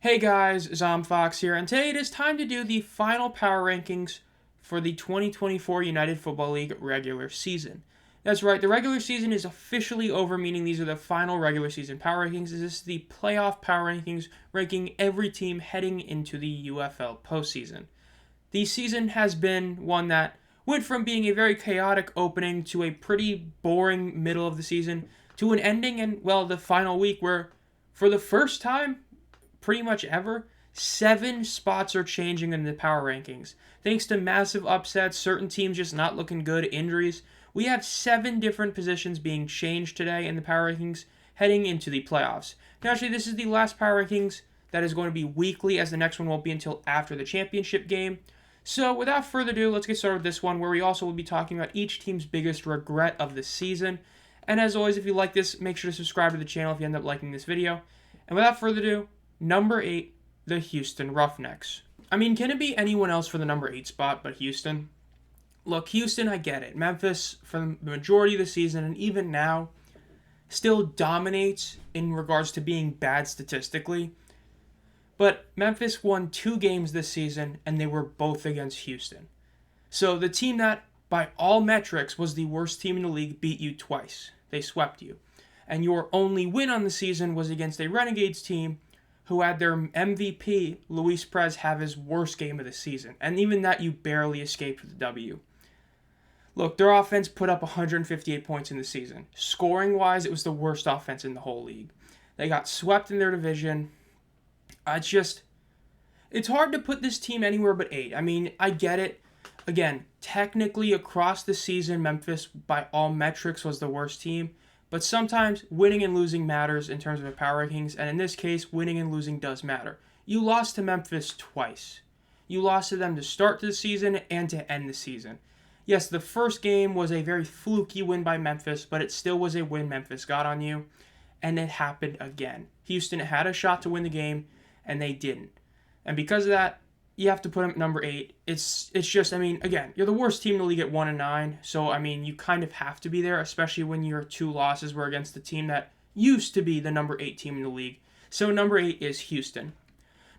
Hey guys, Zomfox here, and today it is time to do the final power rankings for the 2024 United Football League regular season. That's right, the regular season is officially over, meaning these are the final regular season power rankings. This is the playoff power rankings, ranking every team heading into the UFL postseason. The season has been one that went from being a very chaotic opening to a pretty boring middle of the season to an ending in, well, the final week where, for the first time, pretty much ever, 7 spots are changing in the power rankings. Thanks to massive upsets, certain teams just not looking good, injuries. We have 7 different positions being changed today in the power rankings heading into the playoffs. Now, actually, this is the last power rankings that is going to be weekly, as the next one won't be until after the championship game. So, without further ado, let's get started with this one, where we also will be talking about each team's biggest regret of the season. And as always, if you like this, make sure to subscribe to the channel if you end up liking this video. And without further ado, number 8, the Houston Roughnecks. I mean, can it be anyone else for the number 8 spot but Houston? Look, Houston, I get it. Memphis, for the majority of the season, and even now, still dominates in regards to being bad statistically. But Memphis won 2 games this season, and they were both against Houston. So the team that, by all metrics, was the worst team in the league beat you twice. They swept you. And your only win on the season was against a Renegades team who had their MVP, Luis Perez, have his worst game of the season. And even that, you barely escaped with the W. Look, their offense put up 158 points in the season. Scoring-wise, it was the worst offense in the whole league. They got swept in their division. It's hard to put this team anywhere but 8. I mean, I get it. Again, technically across the season, Memphis, by all metrics, was the worst team. But sometimes winning and losing matters in terms of the power rankings, and in this case, winning and losing does matter. You lost to Memphis twice. You lost to them to start the season and to end the season. Yes, the first game was a very fluky win by Memphis, but it still was a win Memphis got on you, and it happened again. Houston had a shot to win the game, and they didn't. And because of that, you have to put them at number 8. It's just, I mean, again, you're the worst team in the league at 1-9, so I mean, you kind of have to be there, especially when your 2 losses were against the team that used to be the number 8 team in the league. So number 8 is Houston.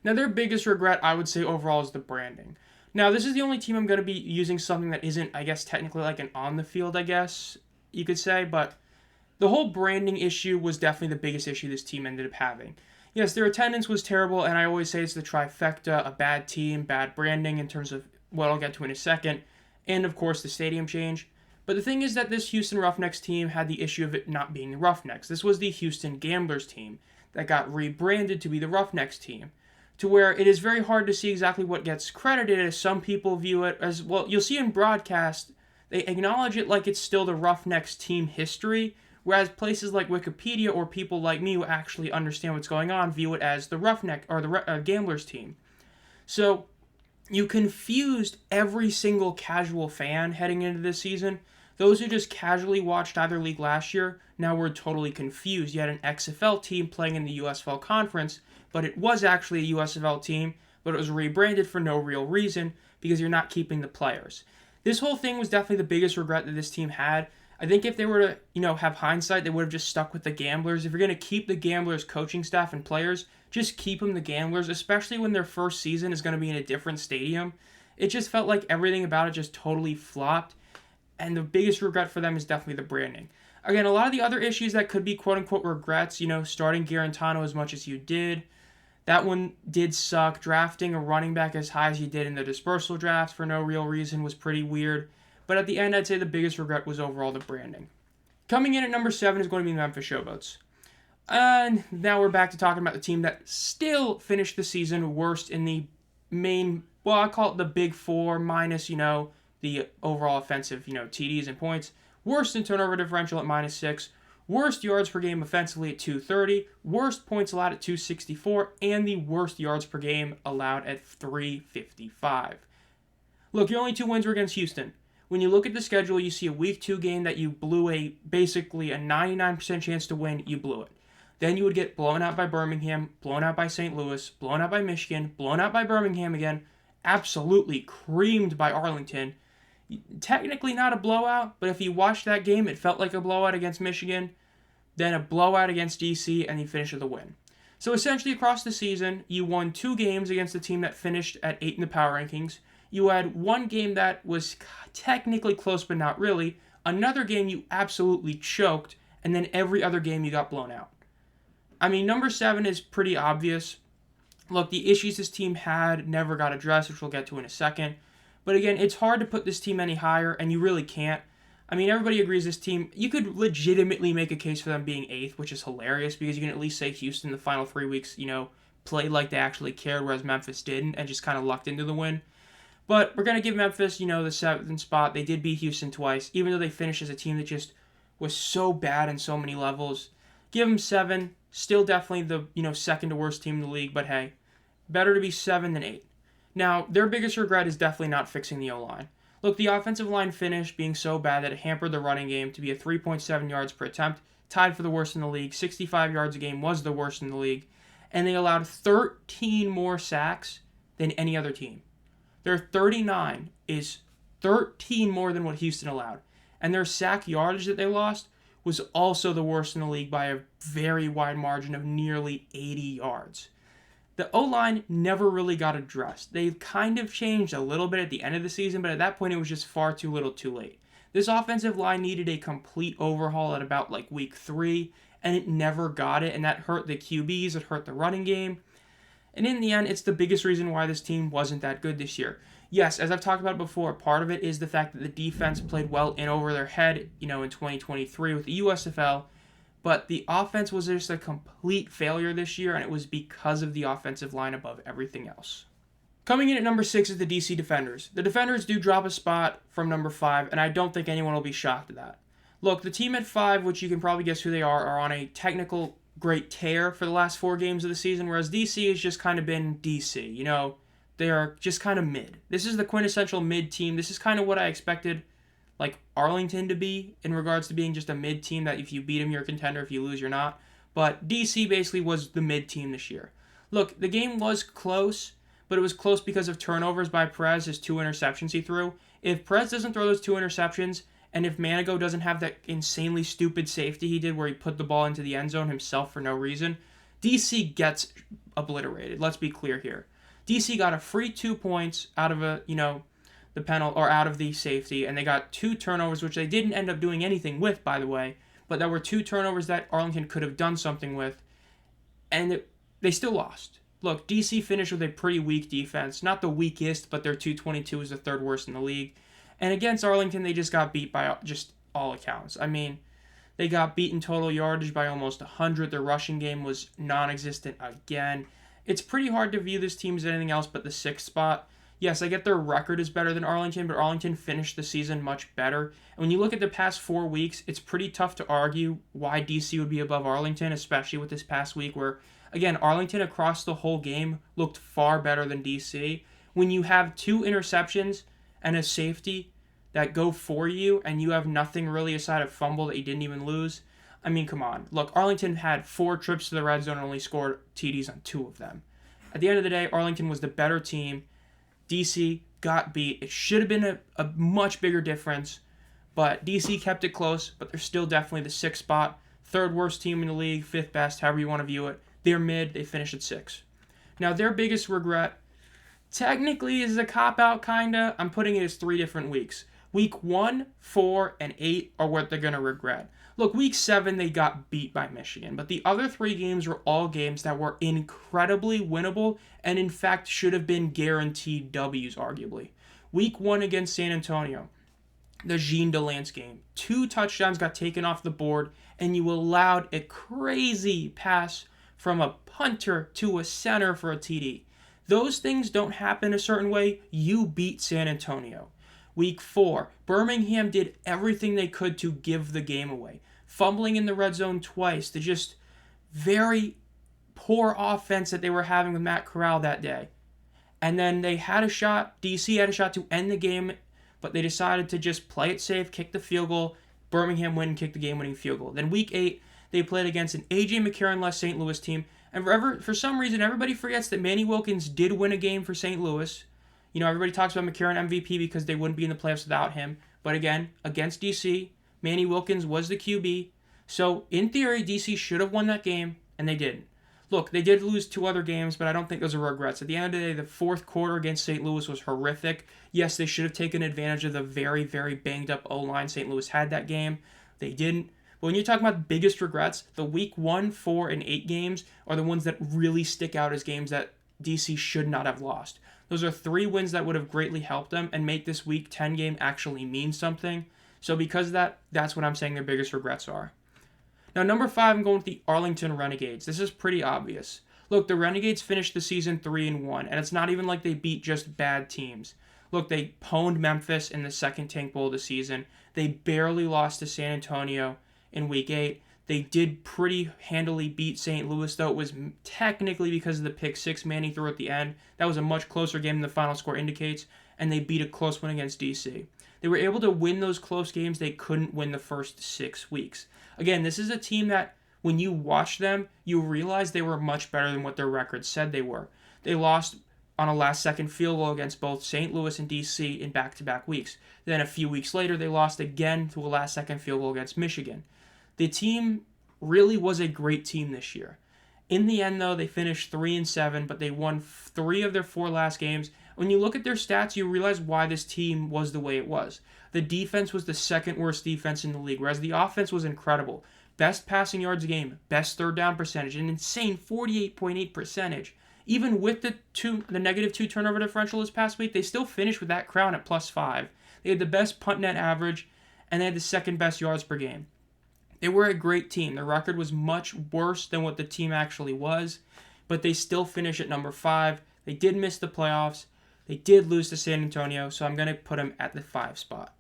Now, their biggest regret, I would say overall, is the branding. Now, this is the only team I'm going to be using something that isn't, I guess, technically like an on the field, I guess you could say, but the whole branding issue was definitely the biggest issue this team ended up having. Yes, their attendance was terrible, and I always say it's the trifecta: a bad team, bad branding in terms of what I'll get to in a second, and of course the stadium change. But the thing is that this Houston Roughnecks team had the issue of it not being the Roughnecks. This was the Houston Gamblers team that got rebranded to be the Roughnecks team, to where it is very hard to see exactly what gets credited, as some people view it as, well, you'll see in broadcast, they acknowledge it like it's still the Roughnecks team history, whereas places like Wikipedia or people like me who actually understand what's going on view it as the Roughneck or the Gamblers team. So you confused every single casual fan heading into this season. Those who just casually watched either league last year now were totally confused. You had an XFL team playing in the USFL conference, but it was actually a USFL team, but it was rebranded for no real reason because you're not keeping the players. This whole thing was definitely the biggest regret that this team had. I think if they were to, have hindsight, they would have just stuck with the Gamblers. If you're going to keep the Gamblers coaching staff and players, just keep them the Gamblers, especially when their first season is going to be in a different stadium. It just felt like everything about it just totally flopped, and the biggest regret for them is definitely the branding. Again, a lot of the other issues that could be quote-unquote regrets, starting Garantano as much as you did, that one did suck. Drafting a running back as high as you did in the dispersal draft for no real reason was pretty weird. But at the end, I'd say the biggest regret was overall the branding. Coming in at number 7 is going to be the Memphis Showboats. And now we're back to talking about the team that still finished the season worst in the main, well, I call it the big 4 minus, the overall offensive, TDs and points. Worst in turnover differential at -6. Worst yards per game offensively at 230. Worst points allowed at 264. And the worst yards per game allowed at 355. Look, your only 2 wins were against Houston. When you look at the schedule, you see a week 2 game that you blew basically a 99% chance to win, you blew it. Then you would get blown out by Birmingham, blown out by St. Louis, blown out by Michigan, blown out by Birmingham again, absolutely creamed by Arlington. Technically not a blowout, but if you watched that game, it felt like a blowout against Michigan, then a blowout against DC, and you finish with a win. So essentially across the season, you won 2 games against the team that finished at 8 in the power rankings. You had 1 game that was technically close but not really. Another game you absolutely choked, and then every other game you got blown out. I mean, number 7 is pretty obvious. Look, the issues this team had never got addressed, which we'll get to in a second. But again, it's hard to put this team any higher, and you really can't. I mean, everybody agrees this team, you could legitimately make a case for them being 8th, which is hilarious because you can at least say Houston the final 3 weeks, played like they actually cared, whereas Memphis didn't and just kind of lucked into the win. But we're going to give Memphis, the 7th spot. They did beat Houston twice, even though they finished as a team that just was so bad in so many levels. Give them 7. Still definitely the, second to worst team in the league, but hey, better to be 7 than 8. Now, their biggest regret is definitely not fixing the O-line. Look, the offensive line finished being so bad that it hampered the running game to be at 3.7 yards per attempt, tied for the worst in the league. 65 yards a game was the worst in the league. And they allowed 13 more sacks than any other team. Their 39 is 13 more than what Houston allowed. And their sack yardage that they lost was also the worst in the league by a very wide margin of nearly 80 yards. The O-line never really got addressed. They kind of changed a little bit at the end of the season, but at that point it was just far too little too late. This offensive line needed a complete overhaul at about week 3, and it never got it, and that hurt the QBs, it hurt the running game. And in the end, it's the biggest reason why this team wasn't that good this year. Yes, as I've talked about before, part of it is the fact that the defense played well in over their head, in 2023 with the USFL. But the offense was just a complete failure this year, and it was because of the offensive line above everything else. Coming in at number 6 is the DC Defenders. The Defenders do drop a spot from number 5, and I don't think anyone will be shocked at that. Look, the team at 5, which you can probably guess who they are on a technical great tear for the last 4 games of the season, whereas DC has just kind of been DC. They are just kind of mid. This is the quintessential mid team. This is kind of what I expected Arlington to be in regards to being just a mid team that if you beat them, you're a contender. If you lose, you're not. But DC basically was the mid team this year. Look, the game was close, but it was close because of turnovers by Perez, his 2 interceptions he threw. If Perez doesn't throw those 2 interceptions, and if Manigo doesn't have that insanely stupid safety he did where he put the ball into the end zone himself for no reason, DC gets obliterated. Let's be clear here. DC got a free 2 points out of the penalty or out of the safety, and they got 2 turnovers, which they didn't end up doing anything with, by the way, but there were 2 turnovers that Arlington could have done something with, and they still lost. Look, DC finished with a pretty weak defense, not the weakest, but their 222 is the 3rd worst in the league, and against Arlington, they just got beat by just all accounts. I mean, they got beat in total yardage by almost 100. Their rushing game was non-existent again. It's pretty hard to view this team as anything else but the 6th spot. Yes, I get their record is better than Arlington, but Arlington finished the season much better. And when you look at the past 4 weeks, it's pretty tough to argue why DC would be above Arlington, especially with this past week where, again, Arlington across the whole game looked far better than DC. When you have 2 interceptions and a safety that go for you and you have nothing really aside of fumble that you didn't even lose, I mean, come on. Look, Arlington had 4 trips to the red zone and only scored TDs on 2 of them. At the end of the day, Arlington was the better team. DC got beat. It should have been a much bigger difference, but DC kept it close, but they're still definitely the 6th spot. 3rd worst team in the league, 5th best, however you want to view it. They're mid. They finished at 6. Now, their biggest regret technically is a cop-out, kind of. I'm putting it as 3 different weeks. Week 1, 4, and 8 are what they're going to regret. Look, week 7, they got beat by Michigan, but the other 3 games were all games that were incredibly winnable and, in fact, should have been guaranteed W's, arguably. Week 1 against San Antonio, the Jean Delance game. 2 touchdowns got taken off the board, and you allowed a crazy pass from a punter to a center for a TD. Those things don't happen a certain way. You beat San Antonio. Week 4, Birmingham did everything they could to give the game away. Fumbling in the red zone twice, the just very poor offense that they were having with Matt Corral that day. And then they had a shot, DC had a shot to end the game, but they decided to just play it safe, kick the field goal. Birmingham win and kick the game-winning field goal. Then week 8, they played against an A.J. McCarron-less St. Louis team. And for some reason, everybody forgets that Manny Wilkins did win a game for St. Louis. Everybody talks about McCarron MVP because they wouldn't be in the playoffs without him. But again, against DC, Manny Wilkins was the QB. So, in theory, DC should have won that game, and they didn't. Look, they did lose 2 other games, but I don't think those are regrets. At the end of the day, the fourth quarter against St. Louis was horrific. Yes, they should have taken advantage of the very, very banged-up O-line St. Louis had that game. They didn't. But when you're talking about the biggest regrets, the week 1, 4, and 8 games are the ones that really stick out as games that DC should not have lost. Those are 3 wins that would have greatly helped them and make this week 10 game actually mean something. So because of that, that's what I'm saying their biggest regrets are. Now, number 5, I'm going with the Arlington Renegades. This is pretty obvious. Look, the Renegades finished the season 3-1, and it's not even like they beat just bad teams. Look, they pwned Memphis in the second Tank Bowl of the season. They barely lost to San Antonio in Week 8. They did pretty handily beat St. Louis, though it was technically because of the pick 6 Manning threw at the end. That was a much closer game than the final score indicates, and they beat a close win against DC. They were able to win those close games they couldn't win the first 6 weeks. Again, this is a team that, when you watch them, you realize they were much better than what their record said they were. They lost on a last-second field goal against both St. Louis and DC in back-to-back weeks. Then a few weeks later, they lost again to a last-second field goal against Michigan. The team really was a great team this year. In the end, though, they finished 3-7, but they won 3 of their 4 last games. When you look at their stats, you realize why this team was the way it was. The defense was the second worst defense in the league, whereas the offense was incredible. Best passing yards a game, best third down percentage, an insane 48.8 percentage. Even with the -2 turnover differential this past week, they still finished with that crown at +5. They had the best punt net average, and they had the second best yards per game. They were a great team. Their record was much worse than what the team actually was, but they still finished at number 5. They did miss the playoffs. They did lose to San Antonio, so I'm going to put them at the 5 spot.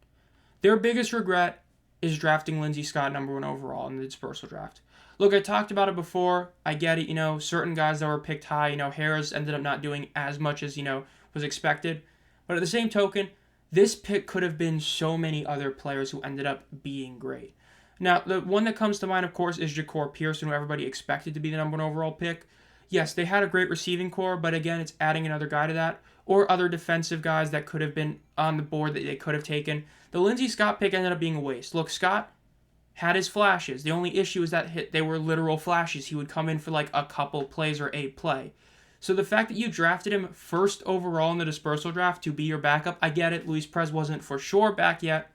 Their biggest regret is drafting Lindsey Scott number 1 overall in the dispersal draft. Look, I talked about it before. I get it, certain guys that were picked high, Harris ended up not doing as much as, was expected. But at the same token, this pick could have been so many other players who ended up being great. Now, the one that comes to mind, of course, is Ja'Cour Pearson, who everybody expected to be the number 1 overall pick. Yes, they had a great receiving core, but again, it's adding another guy to that, or other defensive guys that could have been on the board that they could have taken. The Lindsey Scott pick ended up being a waste. Look, Scott had his flashes. The only issue is that they were literal flashes. He would come in for like a couple plays or a play. So the fact that you drafted him 1st overall in the dispersal draft to be your backup, I get it. Luis Perez wasn't for sure back yet,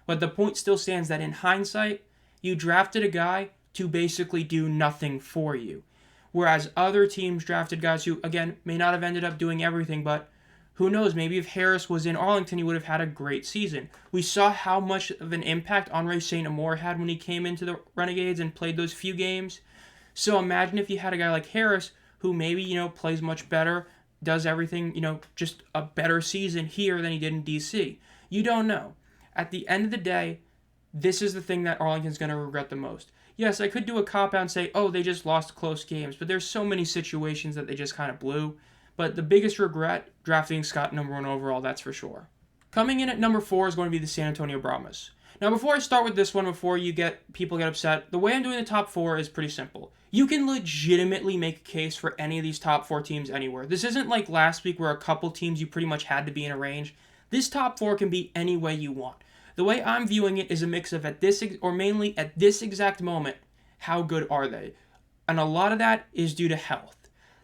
but the point still stands that in hindsight, you drafted a guy to basically do nothing for you. Whereas other teams drafted guys who, again, may not have ended up doing everything, but who knows, maybe if Harris was in Arlington, he would have had a great season. We saw how much of an impact Andre St. Amour had when he came into the Renegades and played those few games. So imagine if you had a guy like Harris who maybe, plays much better, does everything, just a better season here than he did in DC. You don't know. At the end of the day, this is the thing that Arlington's going to regret the most. Yes, I could do a cop-out and say, oh, they just lost close games, but there's so many situations that they just kind of blew. But the biggest regret, drafting Scott number 1 overall, that's for sure. Coming in at number 4 is going to be the San Antonio Brahmas. Now, before I start with this one, before people get upset, the way I'm doing the top 4 is pretty simple. You can legitimately make a case for any of these top 4 teams anywhere. This isn't like last week where a couple teams you pretty much had to be in a range. This top 4 can be any way you want. The way I'm viewing it is a mix of mainly at this exact moment, how good are they? And a lot of that is due to health.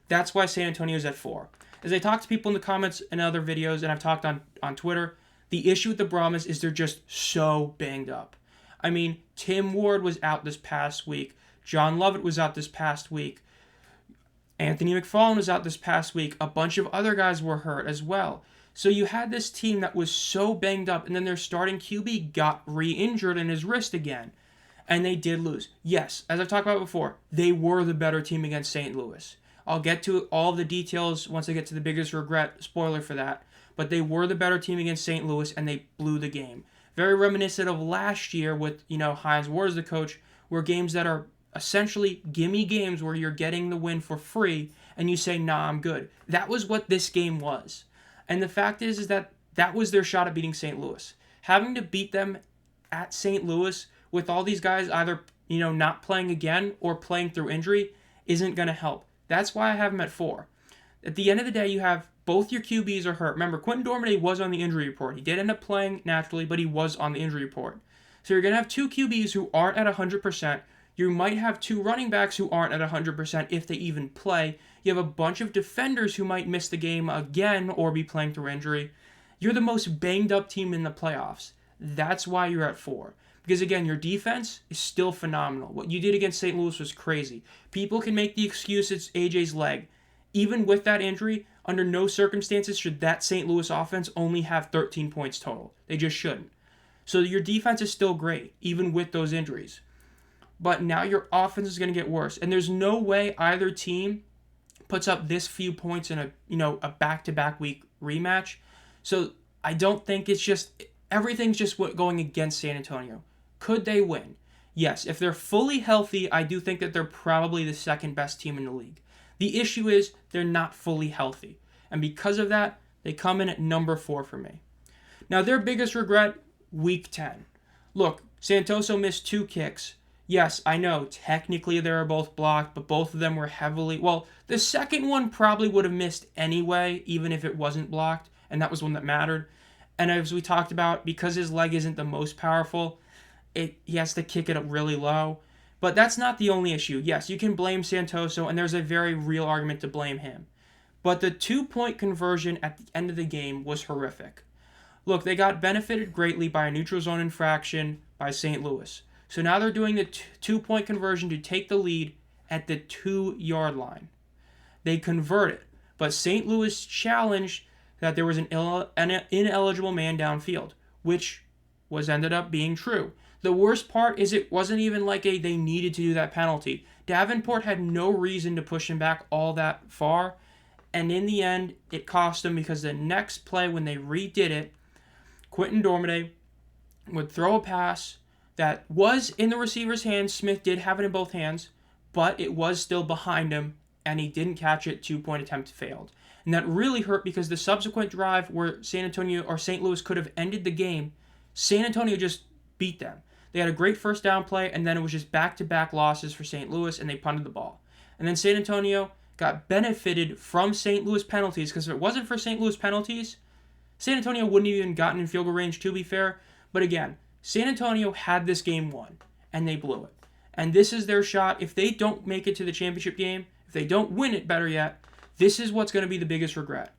That's why San Antonio's at 4. As I talk to people in the comments and other videos, and I've talked on Twitter, the issue with the Brahmas is they're just so banged up. I mean, Tim Ward was out this past week. John Lovett was out this past week. Anthony McFarland was out this past week. A bunch of other guys were hurt as well. So you had this team that was so banged up, and then their starting QB got re-injured in his wrist again. And they did lose. Yes, as I've talked about before, they were the better team against St. Louis. I'll get to all the details once I get to the biggest regret, spoiler for that. But they were the better team against St. Louis, and they blew the game. Very reminiscent of last year with, Hines Ward as the coach, where games that are essentially gimme games where you're getting the win for free, and you say, nah, I'm good. That was what this game was. And the fact is that was their shot at beating St. Louis. Having to beat them at St. Louis with all these guys either, not playing again or playing through injury isn't going to help. That's why I have them at 4. At the end of the day, you have both your QBs are hurt. Remember, Quentin Dormady was on the injury report. He did end up playing naturally, but he was on the injury report. So you're going to have 2 QBs who aren't at 100%. You might have two running backs who aren't at 100% if they even play. You have a bunch of defenders who might miss the game again or be playing through injury. You're the most banged up team in the playoffs. That's why you're at 4. Because again, your defense is still phenomenal. What you did against St. Louis was crazy. People can make the excuse it's AJ's leg. Even with that injury, under no circumstances should that St. Louis offense only have 13 points total. They just shouldn't. So your defense is still great, even with those injuries. But now your offense is going to get worse. And there's no way either team puts up this few points in a back-to-back week rematch. So I don't think everything's just going against San Antonio. Could they win? Yes. If they're fully healthy, I do think that they're probably the second best team in the league. The issue is they're not fully healthy. And because of that, they come in at number 4 for me. Now, their biggest regret, week 10. Look, Santoso missed 2 kicks. Yes, I know, technically they were both blocked, but both of them were the second one probably would have missed anyway, even if it wasn't blocked, and that was one that mattered. And as we talked about, because his leg isn't the most powerful, he has to kick it up really low. But that's not the only issue. Yes, you can blame Santoso, and there's a very real argument to blame him. But the 2-point conversion at the end of the game was horrific. Look, they got benefited greatly by a neutral zone infraction by St. Louis. So now they're doing the 2-point conversion to take the lead at the 2-yard line. They convert it, but St. Louis challenged that there was an ineligible man downfield, which ended up being true. The worst part is it wasn't even like they needed to do that penalty. Davenport had no reason to push him back all that far, and in the end, it cost them because the next play when they redid it, Quentin Dormade would throw a pass that was in the receiver's hands. Smith did have it in both hands, but it was still behind him, and he didn't catch it. 2-point attempt failed. And that really hurt because the subsequent drive where St. Louis could have ended the game, San Antonio just beat them. They had a great first down play, and then it was just back-to-back losses for St. Louis, and they punted the ball. And then San Antonio got benefited from St. Louis penalties, because if it wasn't for St. Louis penalties, San Antonio wouldn't have even gotten in field goal range, to be fair. But again, San Antonio had this game won, and they blew it. And this is their shot. If they don't make it to the championship game, if they don't win it, better yet, this is what's going to be the biggest regret.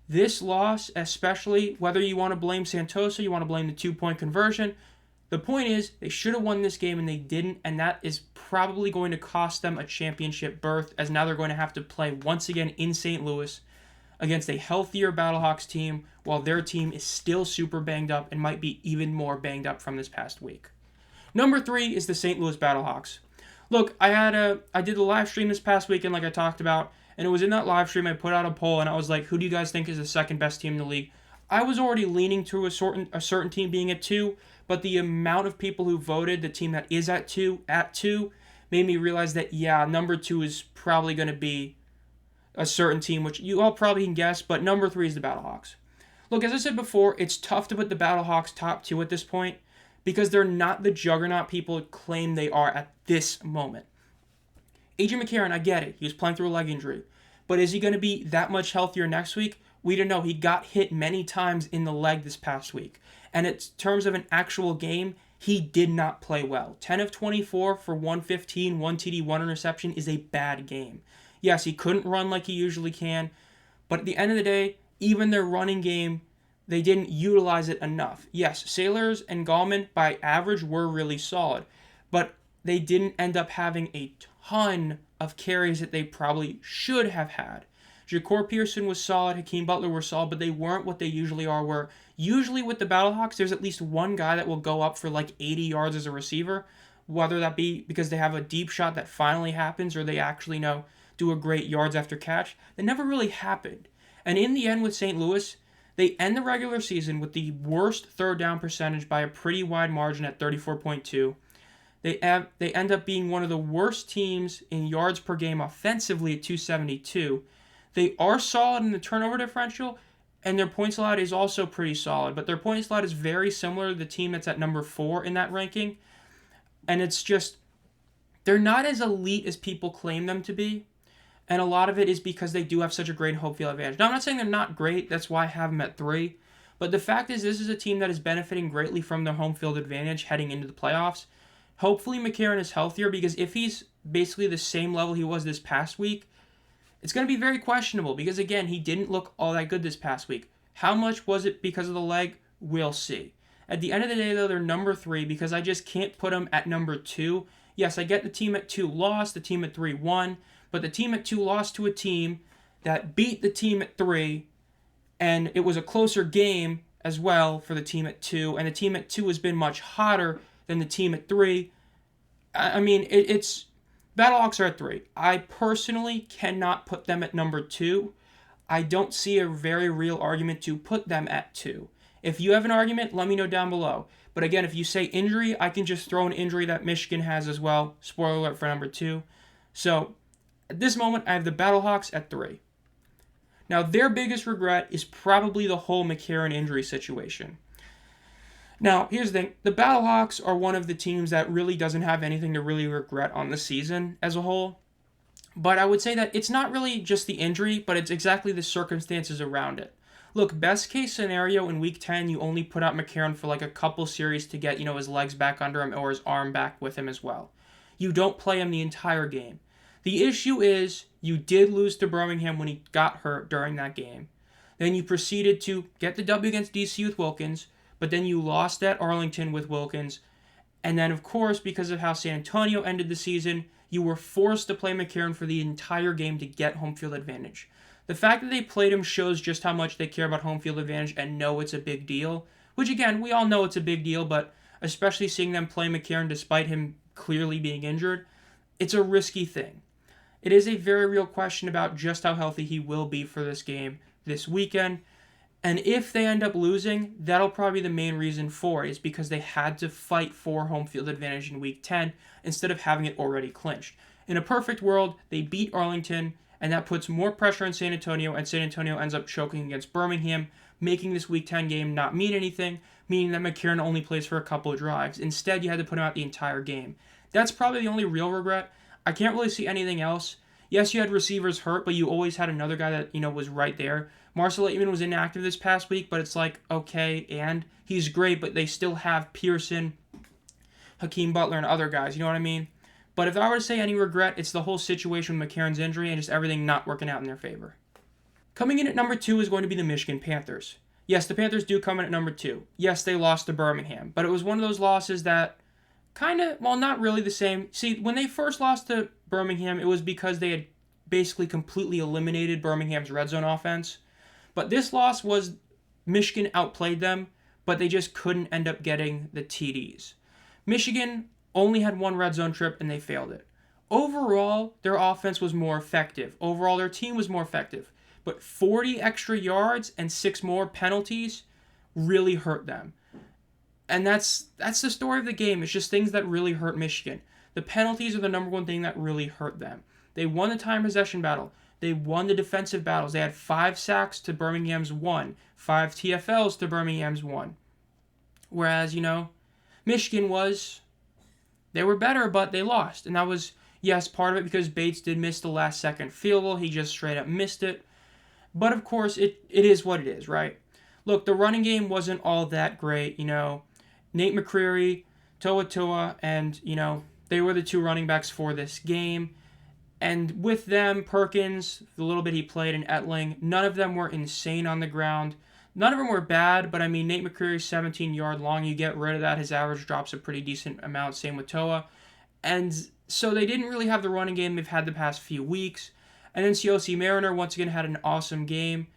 This loss, especially whether you want to blame Santoso, you want to blame the 2-point conversion, the point is they should have won this game and they didn't, and that is probably going to cost them a championship berth, as now they're going to have to play once again in St. Louis against a healthier Battlehawks team, while their team is still super banged up and might be even more banged up from this past week. Number 3 is the St. Louis Battlehawks. Look, I did the live stream this past weekend like I talked about, and it was in that live stream I put out a poll and I was like, who do you guys think is the second best team in the league? I was already leaning to a certain team being at 2, but the amount of people who voted the team that is at 2 made me realize that, yeah, number 2 is probably going to be a certain team, which you all probably can guess, but number 3 is the Battlehawks. Look, as I said before, it's tough to put the Battlehawks top 2 at this point because they're not the juggernaut people claim they are at this moment. A.J. McCarron, I get it. He was playing through a leg injury. But is he going to be that much healthier next week? We don't know. He got hit many times in the leg this past week. And in terms of an actual game, he did not play well. 10 of 24 for 115, 1 TD, 1 interception is a bad game. Yes, he couldn't run like he usually can. But at the end of the day, even their running game, they didn't utilize it enough. Yes, Sailors and Gallman, by average, were really solid. But they didn't end up having a ton of carries that they probably should have had. Ja'Cour Pearson was solid, Hakeem Butler were solid, but they weren't what they usually are, where usually with the Battlehawks, there's at least one guy that will go up for like 80 yards as a receiver, whether that be because they have a deep shot that finally happens or they actually do a great yards after catch. That never really happened. And in the end with St. Louis, they end the regular season with the worst third down percentage by a pretty wide margin at 34.2. They end up being one of the worst teams in yards per game offensively at 272. They are solid in the turnover differential, and their points allowed is also pretty solid. But their points allowed is very similar to the team that's at number 4 in that ranking. And it's just, they're not as elite as people claim them to be. And a lot of it is because they do have such a great home field advantage. Now, I'm not saying they're not great. That's why I have them at 3. But the fact is, this is a team that is benefiting greatly from their home field advantage heading into the playoffs. Hopefully McCarron is healthier, because if he's basically the same level he was this past week, it's going to be very questionable, because again, he didn't look all that good this past week. How much was it because of the leg? We'll see. At the end of the day, though, they're number 3 because I just can't put them at number 2. Yes, I get the team at 2 lost, the team at 3 won, but the team at 2 lost to a team that beat the team at 3, and it was a closer game as well for the team at 2, and the team at 2 has been much hotter than the team at 3. I mean, it's Battlehawks are at 3. I personally cannot put them at number 2. I don't see a very real argument to put them at 2. If you have an argument, let me know down below. But again, if you say injury, I can just throw an injury that Michigan has as well. Spoiler alert for number 2. So, at this moment, I have the Battlehawks at 3. Now, their biggest regret is probably the whole McCarron injury situation. Now, here's the thing. The Battlehawks are one of the teams that really doesn't have anything to really regret on the season as a whole. But I would say that it's not really just the injury, but it's exactly the circumstances around it. Look, best case scenario in Week 10, you only put out McCarron for like a couple series to get, his legs back under him or his arm back with him as well. You don't play him the entire game. The issue is you did lose to Birmingham when he got hurt during that game. Then you proceeded to get the W against DC with Wilkins, but then you lost at Arlington with Wilkins. And then, of course, because of how San Antonio ended the season, you were forced to play McCarron for the entire game to get home field advantage. The fact that they played him shows just how much they care about home field advantage and know it's a big deal. Which, again, we all know it's a big deal, but especially seeing them play McCarron despite him clearly being injured, it's a risky thing. It is a very real question about just how healthy he will be for this game this weekend. And if they end up losing, that'll probably be the main reason for it, is because they had to fight for home field advantage in Week 10 instead of having it already clinched. In a perfect world, they beat Arlington, and that puts more pressure on San Antonio, and San Antonio ends up choking against Birmingham, making this Week 10 game not mean anything, meaning that McCarron only plays for a couple of drives. Instead, you had to put him out the entire game. That's probably the only real regret. I can't really see anything else. Yes, you had receivers hurt, but you always had another guy that, was right there. Marcel Aitman was inactive this past week, but it's like, okay, and he's great, but they still have Pearson, Hakeem Butler, and other guys, you know what I mean? But if I were to say any regret, it's the whole situation with McCarron's injury and just everything not working out in their favor. Coming in at number 2 is going to be the Michigan Panthers. Yes, the Panthers do come in at number 2. Yes, they lost to Birmingham, but it was one of those losses that not really the same. See, when they first lost to Birmingham, it was because they had basically completely eliminated Birmingham's red zone offense. But this loss was Michigan outplayed them, but they just couldn't end up getting the TDs. Michigan only had one red zone trip, and they failed it. Overall, their offense was more effective. Overall, their team was more effective. But 40 extra yards and 6 more penalties really hurt them. And that's the story of the game. It's just things that really hurt Michigan. The penalties are the number one thing that really hurt them. They won the time possession battle. They won the defensive battles. They had 5 sacks to Birmingham's 1, 5 TFLs to Birmingham's 1. Whereas, Michigan they were better, but they lost. And that was, yes, part of it because Bates did miss the last second field goal. He just straight up missed it. But of course, it is what it is, right? Look, the running game wasn't all that great, Nate McCreary, Toa, and, they were the 2 running backs for this game. And with them, Perkins, the little bit he played, and Etling, none of them were insane on the ground. None of them were bad, but Nate McCreary's 17-yard long. You get rid of that, his average drops a pretty decent amount, same with Toa. And so they didn't really have the running game they've had the past few weeks. And then COC Mariner, once again, had an awesome game.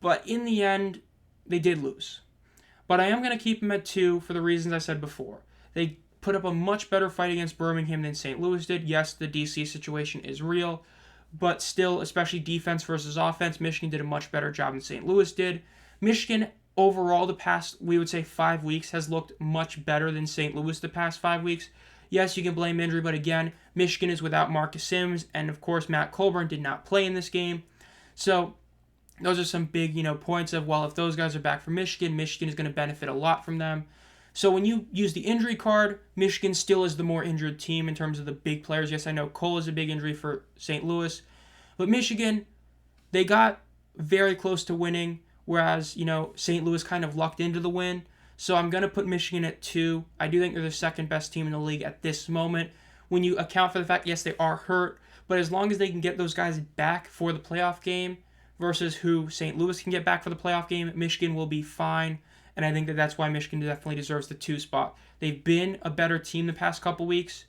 But in the end, they did lose. But I am going to keep them at 2 for the reasons I said before. They put up a much better fight against Birmingham than St. Louis did. Yes, the DC situation is real, but still, especially defense versus offense, Michigan did a much better job than St. Louis did. Michigan, overall, the past, we would say 5 weeks, has looked much better than St. Louis the past 5 weeks. Yes, you can blame injury, but again, Michigan is without Marcus Sims, and of course, Matt Colburn did not play in this game. So, those are some big, points of, well, if those guys are back for Michigan, Michigan is going to benefit a lot from them. So when you use the injury card, Michigan still is the more injured team in terms of the big players. Yes, I know Cole is a big injury for St. Louis. But Michigan, they got very close to winning, whereas, St. Louis kind of lucked into the win. So I'm going to put Michigan at 2. I do think they're the second best team in the league at this moment. When you account for the fact, yes, they are hurt, but as long as they can get those guys back for the playoff game versus who St. Louis can get back for the playoff game, Michigan will be fine. And I think that that's why Michigan definitely deserves the 2 spot. They've been a better team the past couple weeks,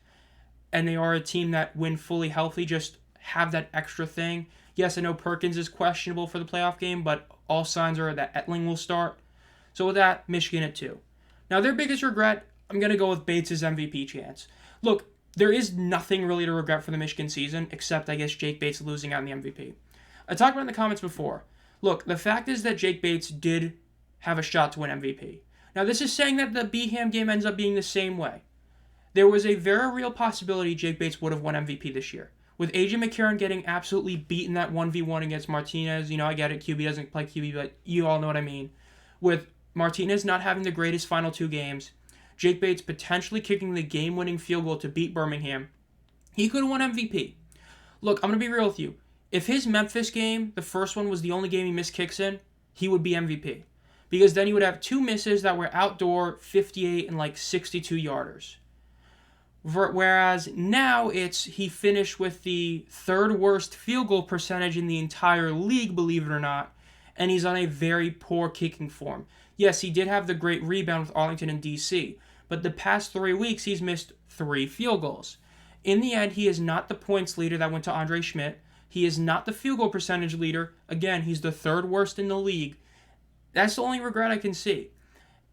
and they are a team that, when fully healthy, just have that extra thing. Yes, I know Perkins is questionable for the playoff game, but all signs are that Etling will start. So with that, Michigan at 2. Now, their biggest regret, I'm going to go with Bates' MVP chance. Look, there is nothing really to regret for the Michigan season, except, I guess, Jake Bates losing out in the MVP. I talked about in the comments before. Look, the fact is that Jake Bates did have a shot to win MVP. Now, this is saying that the Beeham game ends up being the same way. There was a very real possibility Jake Bates would have won MVP this year. With AJ McCarron getting absolutely beaten that 1v1 against Martinez, I get it, QB doesn't play QB, but you all know what I mean. With Martinez not having the greatest final 2 games, Jake Bates potentially kicking the game-winning field goal to beat Birmingham, he could have won MVP. Look, I'm going to be real with you. If his Memphis game, the first one, was the only game he missed kicks in, he would be MVP. Because then he would have 2 misses that were outdoor 58 and 62 yarders. Whereas now he finished with the 3rd worst field goal percentage in the entire league, believe it or not, and he's on a very poor kicking form. Yes, he did have the great rebound with Arlington and DC, but the past 3 weeks he's missed 3 field goals. In the end, he is not the points leader that went to Andre Schmidt. He is not the field goal percentage leader. Again, he's the 3rd worst in the league. That's the only regret I can see.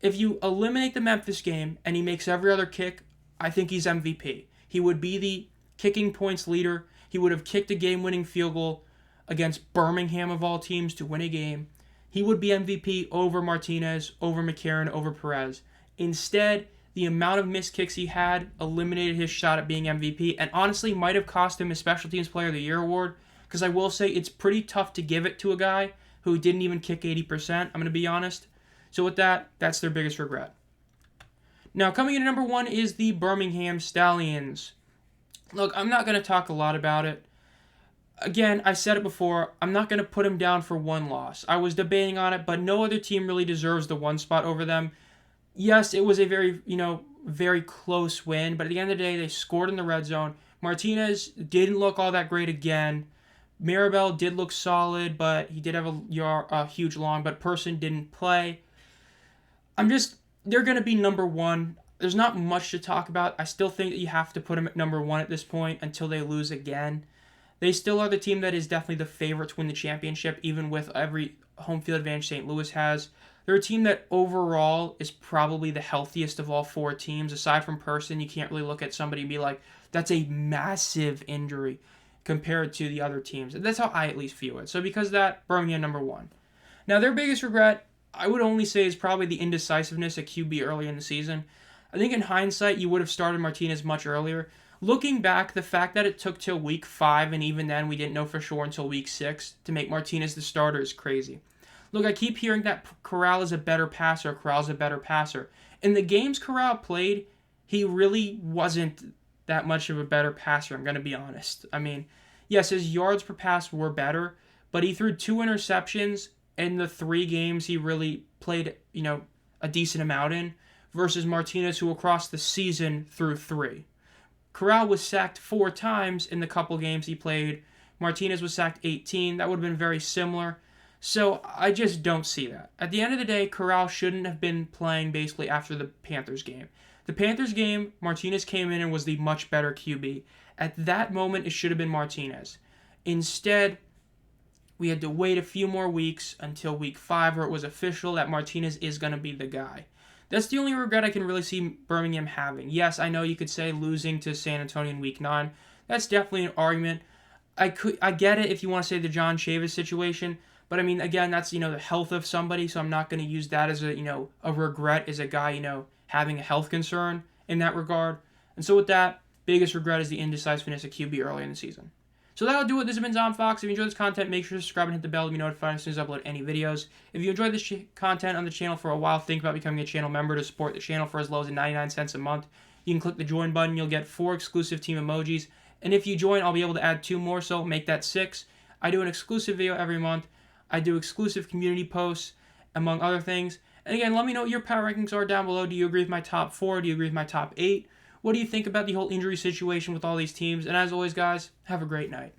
If you eliminate the Memphis game and he makes every other kick, I think he's MVP. He would be the kicking points leader. He would have kicked a game-winning field goal against Birmingham of all teams to win a game. He would be MVP over Martinez, over McCarron, over Perez. Instead, the amount of missed kicks he had eliminated his shot at being MVP, and honestly might have cost him a Special Teams Player of the Year award, because I will say it's pretty tough to give it to a guy who didn't even kick 80%, I'm going to be honest. So with that, that's their biggest regret. Now, coming in at number 1 is the Birmingham Stallions. Look, I'm not going to talk a lot about it. Again, I said it before, I'm not going to put them down for 1 loss. I was debating on it, but no other team really deserves the 1 spot over them. Yes, it was a very, very close win, but at the end of the day, they scored in the red zone. Martinez didn't look all that great again. Maribel did look solid, but he did have a huge long, but Person didn't play. They're going to be number 1. There's not much to talk about. I still think that you have to put them at number 1 at this point until they lose again. They still are the team that is definitely the favorite to win the championship, even with every home field advantage St. Louis has. They're a team that overall is probably the healthiest of all 4 teams. Aside from Person, you can't really look at somebody and be like, that's a massive injury compared to the other teams. That's how I at least feel it. So because of that, Birmingham number 1. Now, their biggest regret, I would only say, is probably the indecisiveness at QB early in the season. I think in hindsight, you would have started Martinez much earlier. Looking back, the fact that it took till week 5, and even then we didn't know for sure until week 6, to make Martinez the starter is crazy. Look, I keep hearing that Corral is a better passer, Corral's a better passer. In the games Corral played, he really wasn't that much of a better passer, I'm going to be honest. I mean, yes, his yards per pass were better, but he threw 2 interceptions in the 3 games he really played, a decent amount in, versus Martinez, who across the season threw 3. Corral was sacked 4 times in the couple games he played. Martinez was sacked 18. That would have been very similar. So I just don't see that. At the end of the day, Corral shouldn't have been playing basically after the Panthers game. The Panthers game, Martinez came in and was the much better QB. At that moment, it should have been Martinez. Instead, we had to wait a few more weeks until week 5 where it was official that Martinez is going to be the guy. That's the only regret I can really see Birmingham having. Yes, I know you could say losing to San Antonio in week 9. That's definitely an argument. I get it if you want to say the John Chavis situation, but I mean, again, that's, the health of somebody, so I'm not going to use that as a regret as a guy, having a health concern in that regard. And so with that, biggest regret is the indecisiveness of QB early in the season. So that'll do it. This has been Zom Fox. If you enjoyed this content, make sure to subscribe and hit the bell to be notified as soon as I upload any videos. If you enjoyed this content on the channel for a while, think about becoming a channel member to support the channel for as low as 99 cents a month. You can click the join button. You'll get 4 exclusive team emojis. And if you join, I'll be able to add 2 more, so make that 6. I do an exclusive video every month. I do exclusive community posts, among other things. And again, let me know what your power rankings are down below. Do you agree with my top 4? Do you agree with my top 8? What do you think about the whole injury situation with all these teams? And as always, guys, have a great night.